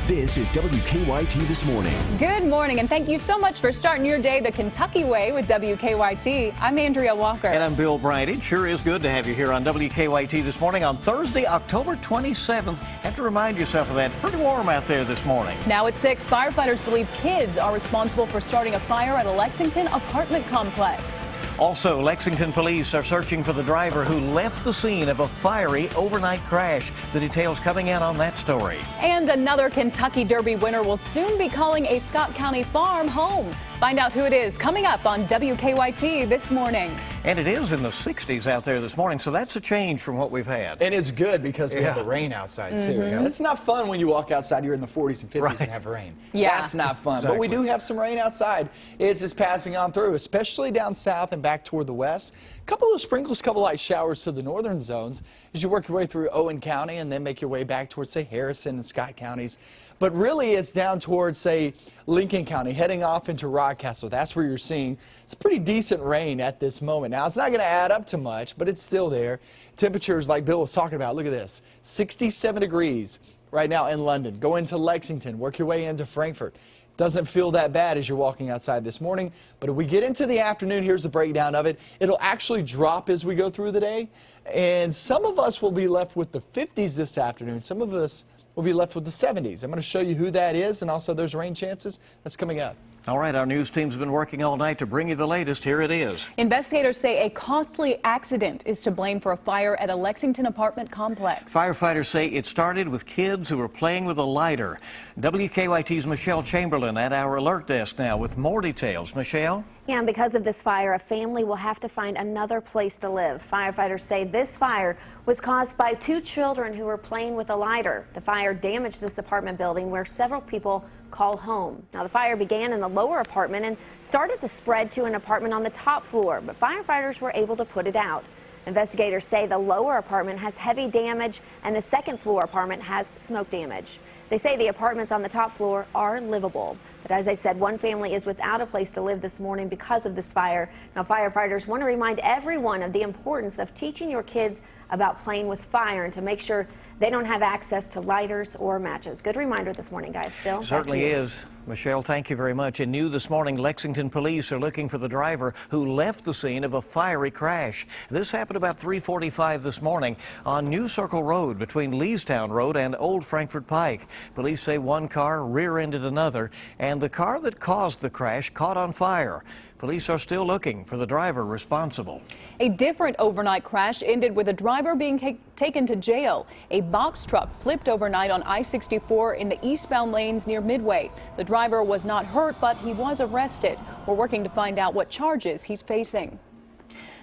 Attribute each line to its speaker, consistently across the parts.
Speaker 1: This is WKYT This Morning.
Speaker 2: Good morning, and thank you so much for starting your day the Kentucky way with WKYT. I'm Andrea Walker.
Speaker 3: And I'm Bill Bryant. It sure is good to have you here on WKYT This Morning on Thursday, October 27th. Have to remind yourself of that. It's pretty warm out there this morning.
Speaker 2: Now at 6, firefighters believe kids are responsible for starting a fire at a Lexington apartment complex.
Speaker 3: Also, Lexington police are searching for the driver who left the scene of a fiery overnight crash. The details coming in on that story.
Speaker 2: And another Kentucky Derby winner will soon be calling a Scott County farm home. Find out who it is coming up on WKYT This Morning.
Speaker 3: And it is in the 60s out there this morning, so that's a change from what we've had.
Speaker 4: And it's good because we have the rain outside, too. You know? It's not fun when you walk outside, you're in the 40s and 50s and have rain.
Speaker 2: Yeah.
Speaker 4: That's not fun.
Speaker 3: Exactly.
Speaker 4: But we do have some rain outside. It's just passing on through, especially down south and back toward the west. A couple of sprinkles, couple light showers to the northern zones as you work your way through Owen County and then make your way back towards, say, Harrison and Scott counties. But really, it's down towards, say, Lincoln County, heading off into Rockcastle. That's where you're seeing some pretty decent rain at this moment. Now, it's not going to add up to much, but it's still there. Temperatures, like Bill was talking about, look at this, 67 degrees right now in London. Go into Lexington, work your way into Frankfort. Doesn't feel that bad as you're walking outside this morning, but if we get into the afternoon, here's the breakdown of it. It'll actually drop as we go through the day, and some of us will be left with the 50s this afternoon. Some of us will be left with the 70s. I'm going to show you who that is and also those rain chances. That's coming up.
Speaker 3: All right, our news team's been working all night to bring you the latest. Here it is.
Speaker 2: Investigators say a costly accident is to blame for a fire at a Lexington apartment complex.
Speaker 3: Firefighters say it started with kids who were playing with a lighter. WKYT's Michelle Chamberlain at our alert desk now with more details. Michelle?
Speaker 5: Yeah, and because of this fire, a family will have to find another place to live. Firefighters say this fire was caused by 2 children who were playing with a lighter. The fire damaged this apartment building where several people called home. Now, the fire began in the lower apartment and started to spread to an apartment on the top floor, but firefighters were able to put it out. Investigators say the lower apartment has heavy damage and the second floor apartment has smoke damage. They say the apartments on the top floor are livable. But as I said, one family is without a place to live this morning because of this fire. Now, firefighters want to remind everyone of the importance of teaching your kids about playing with fire and to make sure they don't have access to lighters or matches. Good reminder this morning, guys. Bill,
Speaker 3: Certainly is. Michelle, thank you very much. And new this morning, Lexington police are looking for the driver who left the scene of a fiery crash. This happened about 3:45 this morning on New Circle Road between Leestown Road and Old Frankfort Pike. Police say one car rear-ended another, and the car that caused the crash caught on fire. Police are still looking for the driver responsible.
Speaker 2: A different overnight crash ended with a driver being taken to jail. A box truck flipped overnight on I-64 in the eastbound lanes near Midway. The driver was not hurt, but he was arrested. We're working to find out what charges he's facing.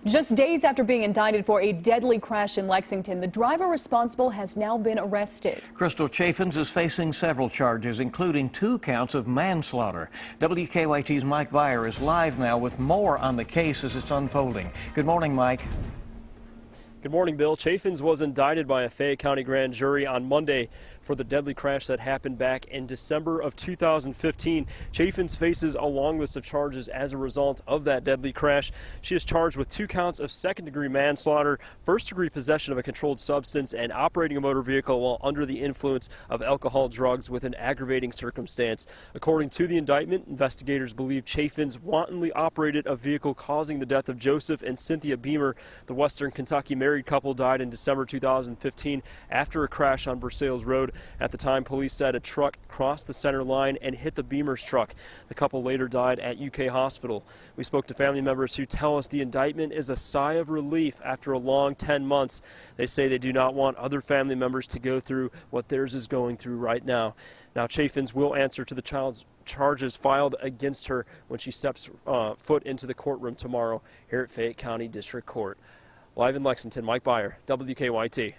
Speaker 2: Just days after being indicted for a deadly crash in Lexington, the driver responsible has now been arrested.
Speaker 3: Crystal Chaffins is facing several charges, including 2 counts of manslaughter. WKYT's Mike Byer is live now with more on the case as it's unfolding. Good morning, Mike.
Speaker 6: Good morning, Bill. Chaffins was indicted by a Fayette County grand jury on Monday for the deadly crash that happened back in December of 2015. Chaffins faces a long list of charges as a result of that deadly crash. She is charged with 2 counts of second-degree manslaughter, first-degree possession of a controlled substance, and operating a motor vehicle while under the influence of alcohol, drugs with an aggravating circumstance. According to the indictment, investigators believe Chaffins wantonly operated a vehicle causing the death of Joseph and Cynthia Beamer. The Western Kentucky married couple died in December 2015 after a crash on Versailles Road. At the time, police said a truck crossed the center line and hit the Beamer's truck. The couple later died at UK Hospital. We spoke to family members who tell us the indictment is a sigh of relief after a long 10 months. They say they do not want other family members to go through what theirs is going through right now. Now, Chaffins will answer to the child's charges filed against her when she steps foot into the courtroom tomorrow here at Fayette County District Court. Live in Lexington, Mike Byer, WKYT.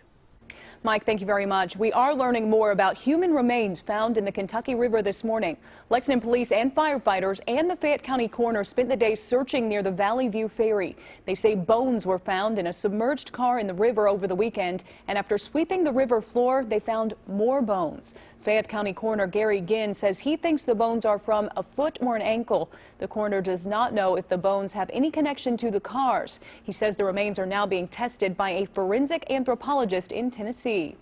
Speaker 2: Mike, thank you very much. We are learning more about human remains found in the Kentucky River this morning. Lexington police and firefighters and the Fayette County coroner spent the day searching near the Valley View Ferry. They say bones were found in a submerged car in the river over the weekend, and after sweeping the river floor, they found more bones. Fayette County Coroner Gary Ginn says he thinks the bones are from a foot or an ankle. The coroner does not know if the bones have any connection to the cars. He says the remains are now being tested by a forensic anthropologist in Tennessee.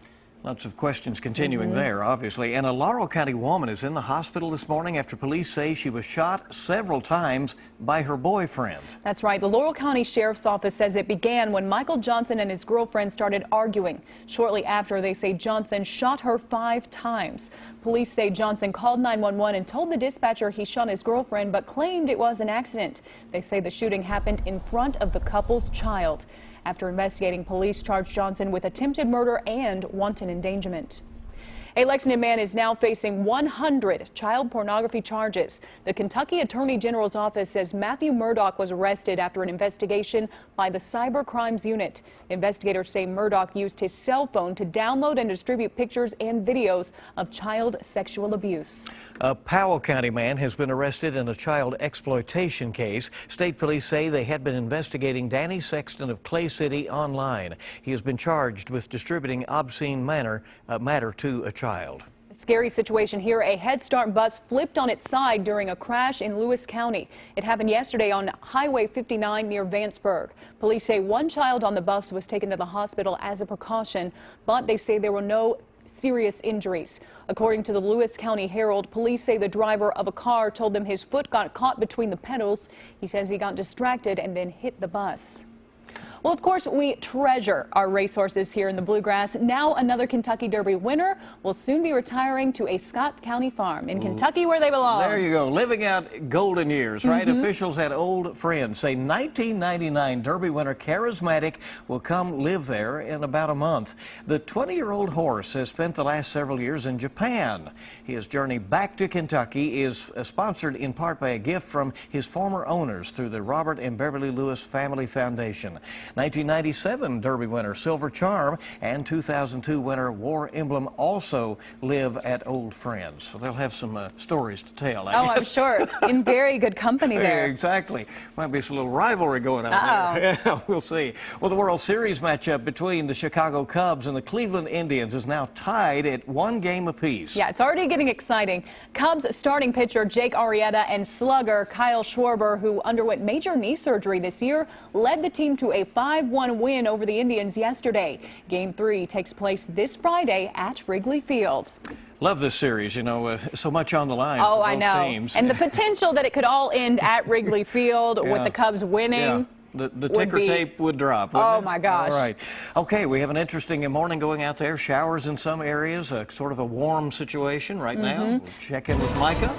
Speaker 3: Lots of questions continuing there, obviously. And a Laurel County woman is in the hospital this morning after police say she was shot several times by her boyfriend.
Speaker 2: That's right. The Laurel County Sheriff's Office says it began when Michael Johnson and his girlfriend started arguing. Shortly after, they say Johnson shot her 5 times. Police say Johnson called 911 and told the dispatcher he shot his girlfriend, but claimed it was an accident. They say the shooting happened in front of the couple's child. After investigating, police charged Johnson with attempted murder and wanton endangerment. A Lexington man is now facing 100 child pornography charges. The Kentucky Attorney General's office says Matthew Murdoch was arrested after an investigation by the Cyber Crimes Unit. Investigators say Murdoch used his cell phone to download and distribute pictures and videos of child sexual abuse.
Speaker 3: A Powell County man has been arrested in a child exploitation case. State police say they had been investigating Danny Sexton of Clay City online. He has been charged with distributing obscene matter to a child.
Speaker 2: A scary situation here. A Head Start bus flipped on its side during a crash in Lewis County. It happened yesterday on Highway 59 near Vanceburg. Police say one child on the bus was taken to the hospital as a precaution, but they say there were no serious injuries. According to the Lewis County Herald, police say the driver of a car told them his foot got caught between the pedals. He says he got distracted and then hit the bus. Well, of course, we treasure our racehorses here in the Bluegrass. Now another Kentucky Derby winner will soon be retiring to a Scott County farm in Kentucky where they belong.
Speaker 3: There you go, living out golden years, right? Officials at Old Friends say 1999 Derby winner Charismatic will come live there in about a month. The 20-year-old horse has spent the last several years in Japan. His journey back to Kentucky is sponsored in part by a gift from his former owners through the Robert and Beverly Lewis Family Foundation. 1997 Derby winner Silver Charm and 2002 winner War Emblem also live at Old Friends. So they'll have some stories to tell, I guess.
Speaker 2: I'm sure. In very good company there.
Speaker 3: Exactly. Might be some little rivalry going on there. Yeah, we'll see. Well, the World Series matchup between the Chicago Cubs and the Cleveland Indians is now tied at 1 game apiece.
Speaker 2: Yeah, it's already getting exciting. Cubs starting pitcher Jake Arrieta and slugger Kyle Schwarber, who underwent major knee surgery this year, led the team to a 5-1 win over the Indians yesterday. Game 3 takes place this Friday at Wrigley Field.
Speaker 3: Love this series, you know, so much on the line
Speaker 2: Oh,
Speaker 3: for
Speaker 2: I
Speaker 3: both
Speaker 2: know.
Speaker 3: teams.
Speaker 2: And the potential that it could all end at Wrigley Field with the Cubs winning.
Speaker 3: Yeah. The ticker tape would drop.
Speaker 2: Oh,
Speaker 3: it?
Speaker 2: my gosh.
Speaker 3: All right. Okay, we have an interesting morning going out there. Showers in some areas, sort of a warm situation right now. We'll check in with Micah.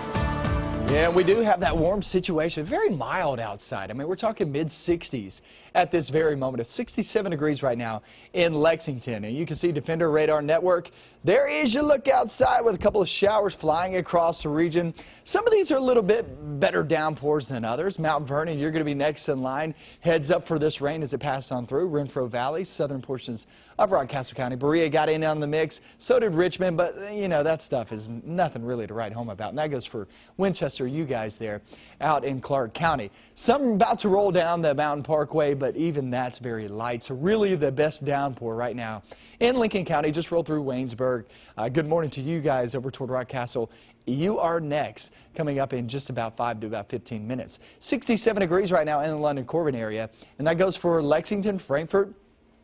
Speaker 4: Yeah, we do have that warm situation. Very mild outside. I mean, we're talking mid-60s at this very moment. It's 67 degrees right now in Lexington. And you can see Defender Radar Network. There is your look outside with a couple of showers flying across the region. Some of these are a little bit better downpours than others. Mount Vernon, you're going to be next in line. Heads up for this rain as it passes on through. Renfro Valley, southern portions of Rockcastle County. Berea got in on the mix. So did Richmond. But, you know, that stuff is nothing really to write home about. And that goes for Winchester, you guys there out in Clark County. Some about to roll down the Mountain Parkway, but even that's very light. So really the best downpour right now in Lincoln County. Just rolled through Waynesburg. Good morning to you guys over toward Rockcastle. You are next, coming up in just about 5 to about 15 minutes. 67 degrees right now in the London-Corbin area, and that goes for Lexington, Frankfort.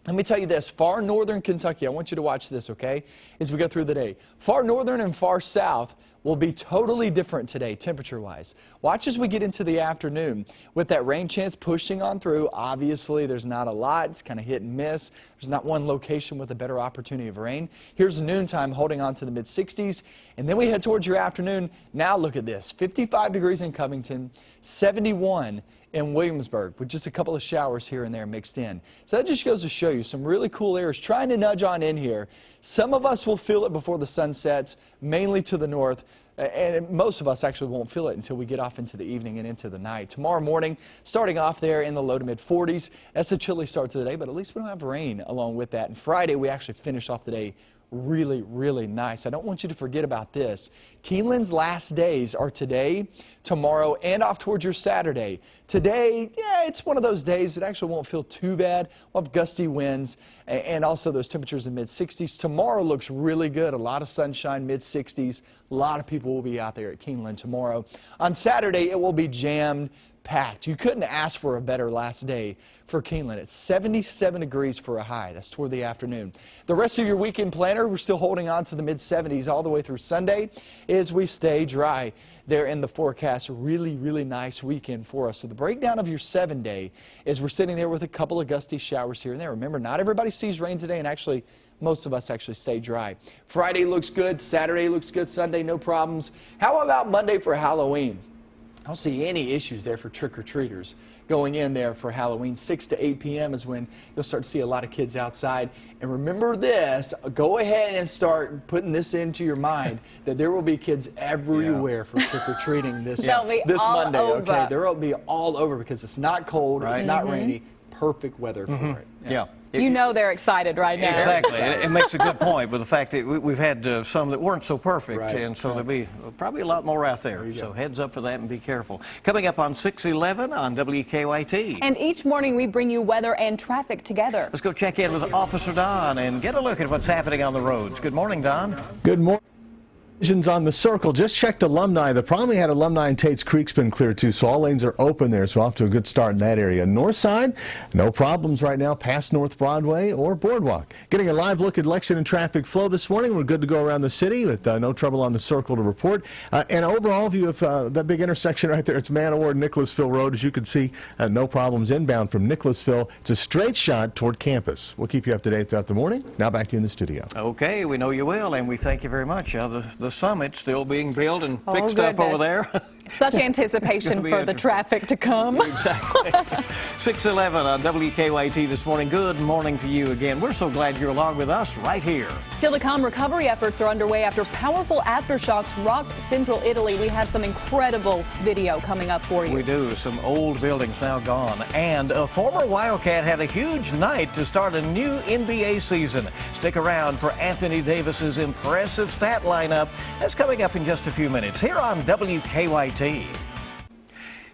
Speaker 4: Let me tell you this, far northern Kentucky, I want you to watch this, okay, as we go through the day. Far northern and far south will be totally different today, temperature-wise. Watch as we get into the afternoon. With that rain chance pushing on through, obviously there's not a lot. It's kind of hit and miss. There's not one location with a better opportunity of rain. Here's noontime holding on to the mid-60s. And then we head towards your afternoon. Now look at this, 55 degrees in Covington, 71 in Williamsburg, with just a couple of showers here and there mixed in. So that just goes to show you some really cool areas trying to nudge on in here. Some of us will feel it before the sun sets, mainly to the north, and most of us actually won't feel it until we get off into the evening and into the night. Tomorrow morning, starting off there in the low to mid 40s. That's a chilly start to the day, but at least we don't have rain along with that. And Friday, we actually finish off the day really, really nice. I don't want you to forget about this. Keeneland's last days are today, tomorrow, and off towards your Saturday. Today, yeah, it's one of those days that actually won't feel too bad. We'll have gusty winds and also those temperatures in mid-60s. Tomorrow looks really good. A lot of sunshine, mid-60s. A lot of people will be out there at Keeneland tomorrow. On Saturday, it will be jammed. packed. You couldn't ask for a better last day for Keeneland. It's 77 degrees for a high. That's toward the afternoon. The rest of your weekend planner, we're still holding on to the mid-70s all the way through Sunday as we stay dry. There in the forecast, really, really nice weekend for us. So the breakdown of your 7-day is we're sitting there with a couple of gusty showers here and there. Remember, not everybody sees rain today, and actually most of us actually stay dry. Friday looks good, Saturday looks good, Sunday no problems. How about Monday for Halloween? I don't see any issues there for trick-or-treaters going in there for Halloween. 6 to 8 p.m. is when you'll start to see a lot of kids outside. And remember this, go ahead and start putting this into your mind that there will be kids everywhere for trick-or-treating this Monday. Okay, there will be all over because it's not cold, it's not rainy. Perfect weather for it.
Speaker 3: Yeah.
Speaker 2: You know they're excited right now.
Speaker 3: Exactly. It makes a good point with the fact that we've had some that weren't so perfect, and so there'll be probably a lot more out there. So heads up for that and be careful. Coming up on 6:11 on WKYT.
Speaker 2: And each morning we bring you weather and traffic together.
Speaker 3: Let's go check in with Officer Don and get a look at what's happening on the roads. Good morning, Don.
Speaker 7: Good morning. On the circle, just checked Alumni. The problem we had Alumni and Tate's Creek's been clear too, so all lanes are open there, so off to a good start in that area. North side, no problems right now past North Broadway or Boardwalk. Getting a live look at Lexington traffic flow this morning. We're good to go around the city with no trouble on the circle to report. And overall view of that big intersection right there, it's Manawar Nicholasville Road. As you can see, no problems inbound from Nicholasville. It's a straight shot toward campus. We'll keep you up to date throughout the morning. Now back to you in the studio.
Speaker 3: Okay, we know you will, and we thank you very much. The summit still being built and fixed up over there.
Speaker 2: Such anticipation for the traffic to come.
Speaker 3: Exactly. 6:11 on WKYT this morning. Good morning to you again. We're so glad you're along with us right here.
Speaker 2: Still to come, recovery efforts are underway after powerful aftershocks rocked central Italy. We have some incredible video coming up for you.
Speaker 3: We do. Some old buildings now gone. And a former Wildcat had a huge night to start a new NBA season. Stick around for Anthony Davis's impressive stat lineup. That's coming up in just a few minutes here on WKYT.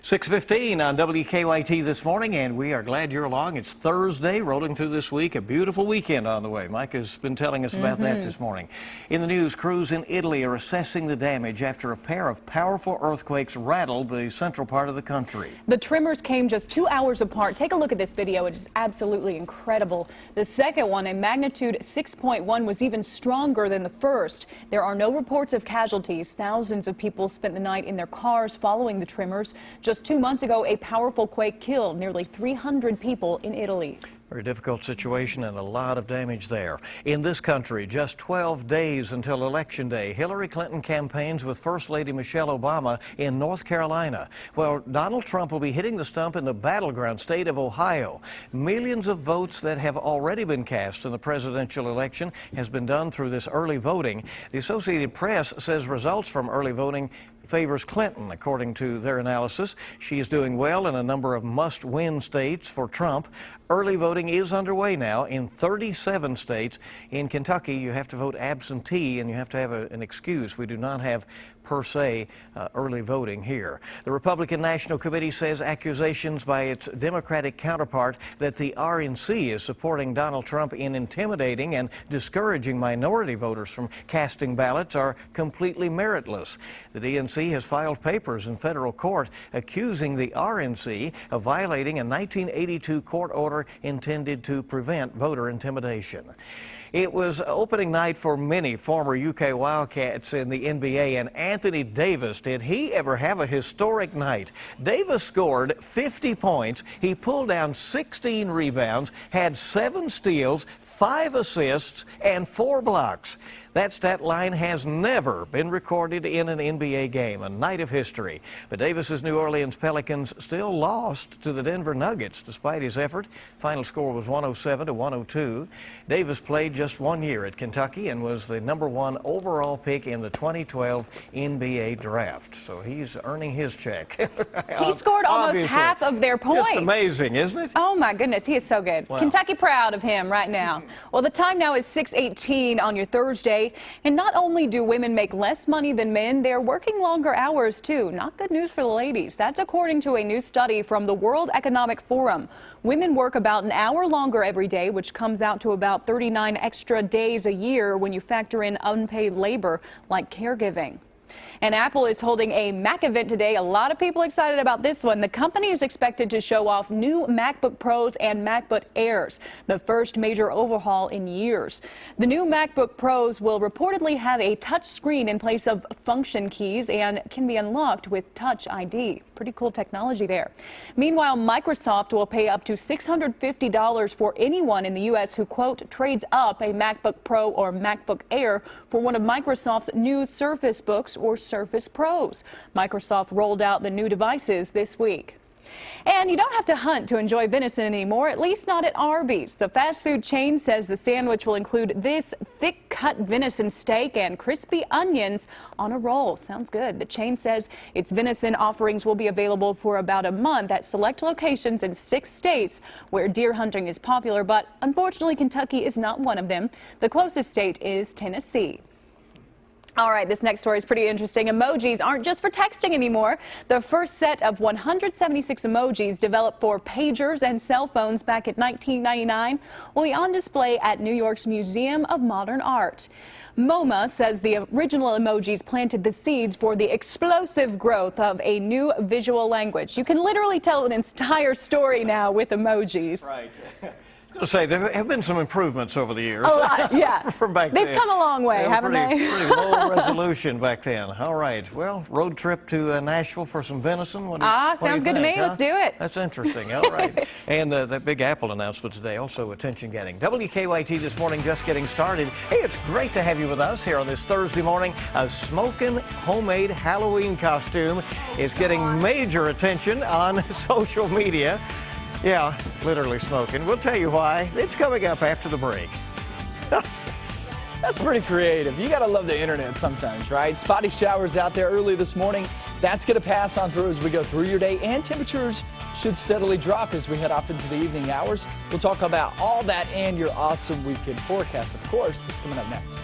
Speaker 3: 6:15 on WKYT this morning, and we are glad you're along. It's Thursday, rolling through this week. A beautiful weekend on the way. Mike has been telling us about that this morning. In the news, crews in Italy are assessing the damage after a pair of powerful earthquakes rattled the central part of the country.
Speaker 2: The tremors came just 2 hours apart. Take a look at this video. It is absolutely incredible. The second one, a magnitude 6.1, was even stronger than the first. There are no reports of casualties. Thousands of people spent the night in their cars following the tremors. Just 2 months ago, a powerful quake killed nearly 300 people in Italy.
Speaker 3: Very difficult situation and a lot of damage there. In this country, just 12 days until Election Day, Hillary Clinton campaigns with First Lady Michelle Obama in North Carolina. Well, Donald Trump will be hitting the stump in the battleground state of Ohio. Millions of votes that have already been cast in the presidential election has been done through this early voting. The Associated Press says results from early voting favors Clinton, according to their analysis. She is doing well in a number of must-win states for Trump. Early voting is underway now in 37 states. In Kentucky, you have to vote absentee and you have to have an excuse. We do not have per se early voting here. The Republican National Committee says accusations by its Democratic counterpart that the RNC is supporting Donald Trump in intimidating and discouraging minority voters from casting ballots are completely meritless. The DNC has filed papers in federal court accusing the RNC of violating a 1982 court order intended to prevent voter intimidation. It was opening night for many former UK Wildcats in the NBA, and Anthony Davis, did he ever have a historic night? Davis scored 50 points. He pulled down 16 rebounds, had 7 steals, 5 assists, and 4 blocks. That stat line has never been recorded in an NBA game, a night of history. But Davis's New Orleans Pelicans still lost to the Denver Nuggets despite his effort. Final score was 107-102. Davis played just 1 year at Kentucky and was the #1 overall pick in the 2012 NBA draft. So he's earning his check.
Speaker 2: He scored almost half of their points.
Speaker 3: Just amazing, isn't it?
Speaker 2: Oh my goodness, he is so good. Wow. Kentucky proud of him right now. Well, the time now is 6:18 on your Thursday. And not only do women make less money than men, they're working longer hours too. Not good news for the ladies. That's according to a new study from the World Economic Forum. Women work about an hour longer every day, which comes out to about 39 extra days a year when you factor in unpaid labor like caregiving. And Apple is holding a Mac event today. A lot of people excited about this one. The company is expected to show off new MacBook Pros and MacBook Airs, the first major overhaul in years. The new MacBook Pros will reportedly have a touch screen in place of function keys and can be unlocked with Touch ID. Pretty cool technology there. Meanwhile, Microsoft will pay up to $650 for anyone in the U.S. who, quote, trades up a MacBook Pro or MacBook Air for one of Microsoft's new Surface Books or Surface Pros. Microsoft rolled out the new devices this week. And you don't have to hunt to enjoy venison anymore, at least not at Arby's. The fast food chain says the sandwich will include this thick-cut venison steak and crispy onions on a roll. Sounds good. The chain says its venison offerings will be available for about a month at select locations in 6 states where deer hunting is popular, but unfortunately Kentucky is not one of them. The closest state is Tennessee. All right, this next story is pretty interesting. Emojis aren't just for texting anymore. The first set of 176 emojis developed for pagers and cell phones back in 1999 will be on display at New York's Museum of Modern Art. MoMA says the original emojis planted the seeds for the explosive growth of a new visual language. You can literally tell an entire story now with emojis.
Speaker 3: Right. To say there have been some improvements over the years.
Speaker 2: A lot, yeah.
Speaker 3: From back
Speaker 2: They've
Speaker 3: then.
Speaker 2: come a long way, haven't they?
Speaker 3: Pretty low resolution back then. All right. Well, road trip to Nashville for some venison. What do you
Speaker 2: Sounds good to
Speaker 3: think,
Speaker 2: me. Let's do it.
Speaker 3: That's interesting. All right. And that big Apple announcement today, also attention-getting. WKYT this morning, just getting started. Hey, it's great to have you with us here on this Thursday morning. A smoking homemade Halloween costume is getting major attention on social media. Yeah, literally smoking. We'll tell you why. It's coming up after the break.
Speaker 4: That's pretty creative. You got to love the internet sometimes, right? Spotty showers out there early this morning. That's going to pass on through as we go through your day, and temperatures should steadily drop as we head off into the evening hours. We'll talk about all that and your awesome weekend forecast, of course. That's coming up next.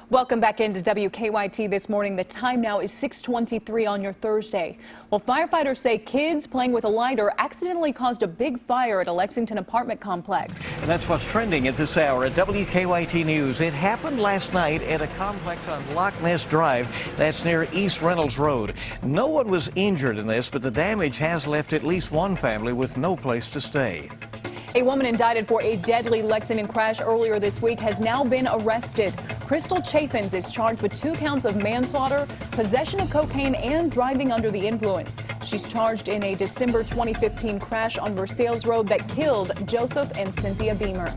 Speaker 2: Welcome back into WKYT this morning. The time now is 6:23 on your Thursday. Well, firefighters say kids playing with a lighter accidentally caused a big fire at a Lexington apartment complex.
Speaker 3: And that's what's trending at this hour at WKYT News. It happened last night at a complex on Loch Ness Drive. That's near East Reynolds Road. No one was injured in this, but the damage has left at least one family with no place to stay.
Speaker 2: A woman indicted for a deadly Lexington crash earlier this week has now been arrested. Crystal Chaffins is charged with 2 counts of manslaughter, possession of cocaine, and driving under the influence. She's charged in a December 2015 crash on Versailles Road that killed Joseph and Cynthia Beamer.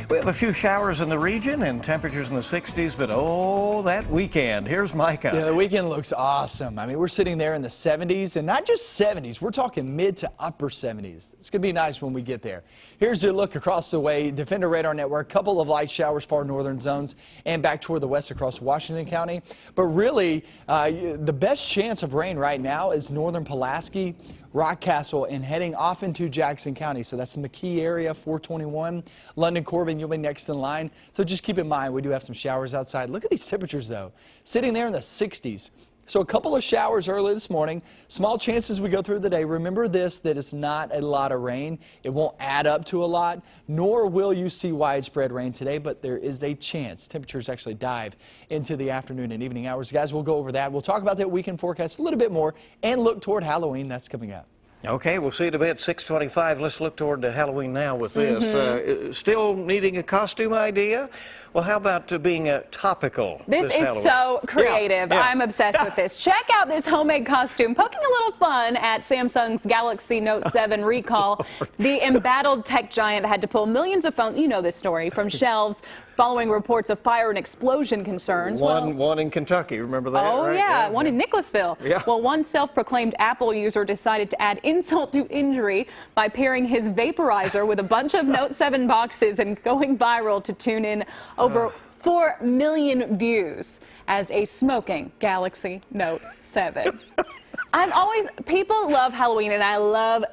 Speaker 3: We have a few showers in the region and temperatures in the 60s, but oh, that weekend. Here's Micah.
Speaker 4: Yeah, the weekend looks awesome. I mean, we're sitting there in the 70s, and not just 70s. We're talking mid to upper 70s. It's going to be nice when we get there. Here's your look across the way. Defender Radar Network, couple of light showers, far northern zones, and back toward the west across Washington County. But really, the best chance of rain right now is northern Pulaski, Rockcastle, and heading off into Jackson County. So that's the McKee area, 421. London, Corbin, you'll be next in line. So just keep in mind, we do have some showers outside. Look at these temperatures, though. Sitting there in the 60s. So a couple of showers early this morning. Small chances we go through the day. Remember this, that it's not a lot of rain. It won't add up to a lot, nor will you see widespread rain today, but there is a chance. Temperatures actually dive into the afternoon and evening hours. Guys, we'll go over that. We'll talk about that weekend forecast a little bit more and look toward Halloween. That's coming up.
Speaker 3: Okay, we'll see it a bit. 6:25. Let's look toward Halloween now with this. Still needing a costume idea? Well, how about being topical?
Speaker 2: This is
Speaker 3: Halloween?
Speaker 2: so creative.
Speaker 3: Yeah.
Speaker 2: I'm obsessed with this. Check out this homemade costume. Poking a little fun at Samsung's Galaxy Note 7 recall. The embattled tech giant had to pull millions of phones, you know this story, from shelves following reports of fire and explosion concerns.
Speaker 3: One in Kentucky, remember that?
Speaker 2: Oh,
Speaker 3: right?
Speaker 2: yeah, one in Nicholasville.
Speaker 3: Yeah.
Speaker 2: Well, one self-proclaimed Apple user decided to add insult to injury by pairing his vaporizer with a bunch of Note 7 boxes and going viral to tune in over 4 million views as a smoking Galaxy Note 7. People love Halloween, and I love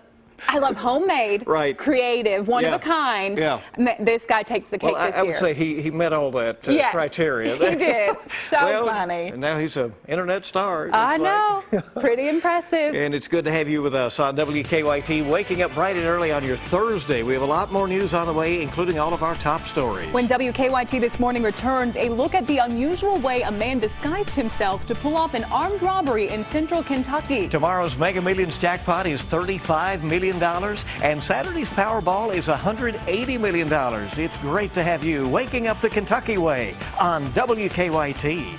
Speaker 2: I love homemade,
Speaker 3: Right.
Speaker 2: creative, one of
Speaker 3: Yeah.
Speaker 2: a kind.
Speaker 3: Yeah.
Speaker 2: This guy takes the cake
Speaker 3: Well,
Speaker 2: this
Speaker 3: I
Speaker 2: year.
Speaker 3: would say he met all that
Speaker 2: Yes,
Speaker 3: criteria.
Speaker 2: he did. So
Speaker 3: Well,
Speaker 2: funny.
Speaker 3: And now he's an internet star. it
Speaker 2: I
Speaker 3: looks like.
Speaker 2: know. Pretty impressive.
Speaker 3: And it's good to have you with us on WKYT, waking up bright and early on your Thursday. We have a lot more news on the way, including all of our top stories.
Speaker 2: When WKYT This Morning returns, a look at the unusual way a man disguised himself to pull off an armed robbery in central Kentucky.
Speaker 3: Tomorrow's Mega Millions jackpot is $35 million, and Saturday's Powerball is $180 million. It's great to have you waking up the Kentucky way on WKYT.